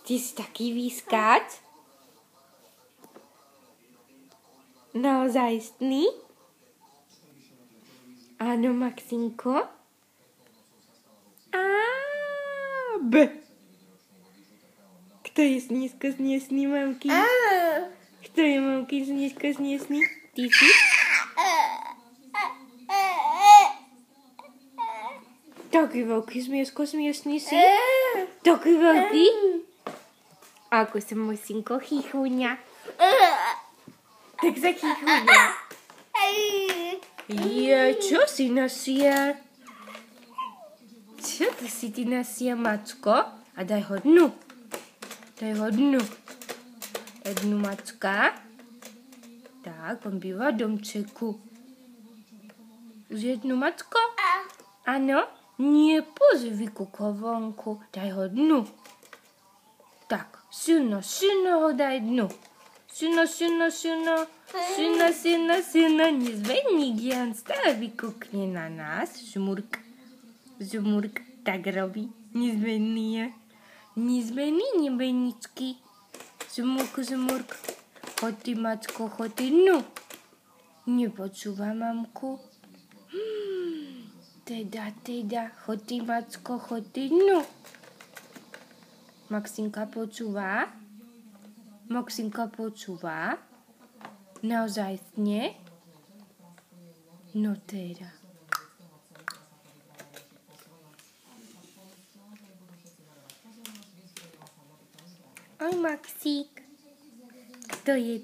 Ty si taký výskač? Naozajstný? Áno, Maxinko? B. Kto je dneska sniesný, mamky? Kto je, mamky, dneska sniesný? Ty si? Taký veľký smiesko smiesný si? Taký veľký? Ako sa môj synko chýchúňa. Tak sa chýchúňa. Čo si nasiel? Čo to si ty nasiel, Macko? A daj ho dnu. Daj ho dnu. Daj dnu, Macka. Tak, on býva v domčeku. Už je dnu, Macko? Áno? Nie, pozri vykuko vonku. Daj ho dnu. Tak, silno ho daj dnu. Silno. Nezvedník Jan stále vykukne na nás. Žmurk. Tak robí. Nezvedný je. Nezvedný nebeničky. Žmurk. Choď ty, Macko, choď ty dnu. Nepočúva mamku. Teda, choď ty, Macko, choď ty dnu. Maxinka počúva? Naozajstne? No teda. Oj, Maxík. Kto je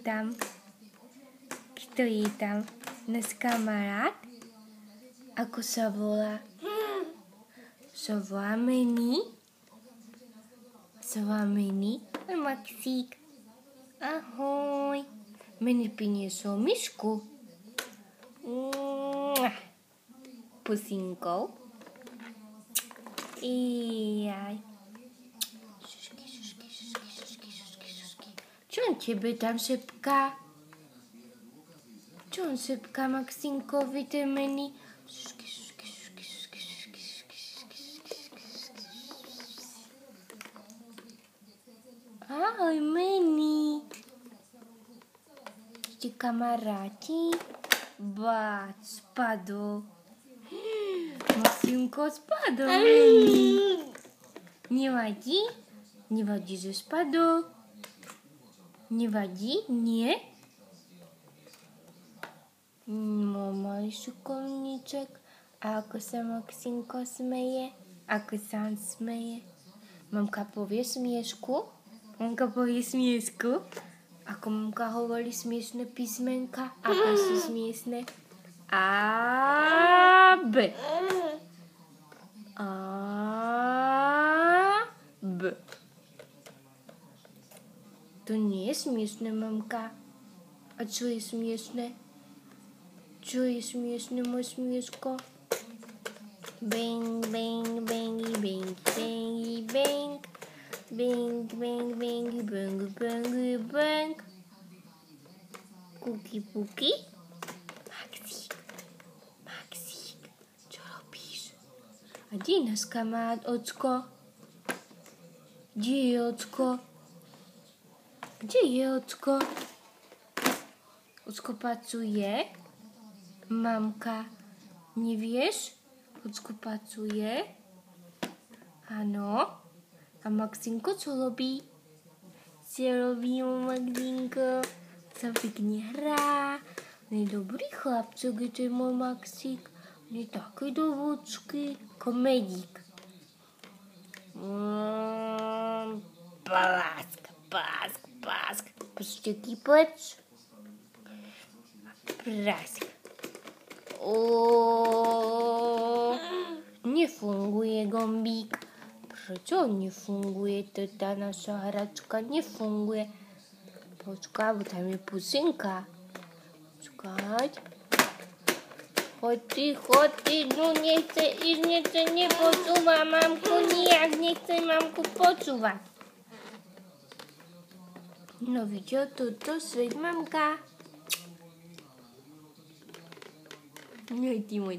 tam? Náš kamarát? Ako sa volá? Sa volá Mení? Oj, Maxík. Ahoj. Mení priniesol myšku. Pusinkou. Jaj. Šušky. Čo on tebe tam šepká? Čo on šepká Maxinkovi, ten Mení? Šušky. Ahoj, Mení. Ste kamaráti? Báč, spadol. Maxinko spadol, Mení. Nevadí? Nevadí, že spadol? Nevadí? Nie? Malý šukovníček. A ako sa Maxinko smeje? Ako sa on smeje? Mamka povie smiešku? Ako mamka hovorí smiešné písmenka? Ako sú smiešné? A, B. To nie je smiešné, mamka. A čo je smiešné? Môj smieško? Bang, bang, bangy, bang, bangy, bang. Bang, bang, bangy, bang. Puki. Maxík, čo robíš? A kde je náš kamarát, ocko? Kde je ocko? Ocko pracuje? Mamka, nevieš? Ocko pracuje? Áno. A Maxinko čo robí? Maxinko? Sa pekne hrá. On je dobrý chlapček, je to môj Maxík. On je taký dovočký. Komedík. Pásk. Počte kypoč. Prask. Nefunguje gombík. Prečo nefunguje tá naša hračka? Nefunguje. Počkaj, bo tam je pusinka. Počkať. Choď ty, no nechce ísť, nepočúva mamku, nijak nechce mamku počúvať. No videl toto svet, mamka? No ty môj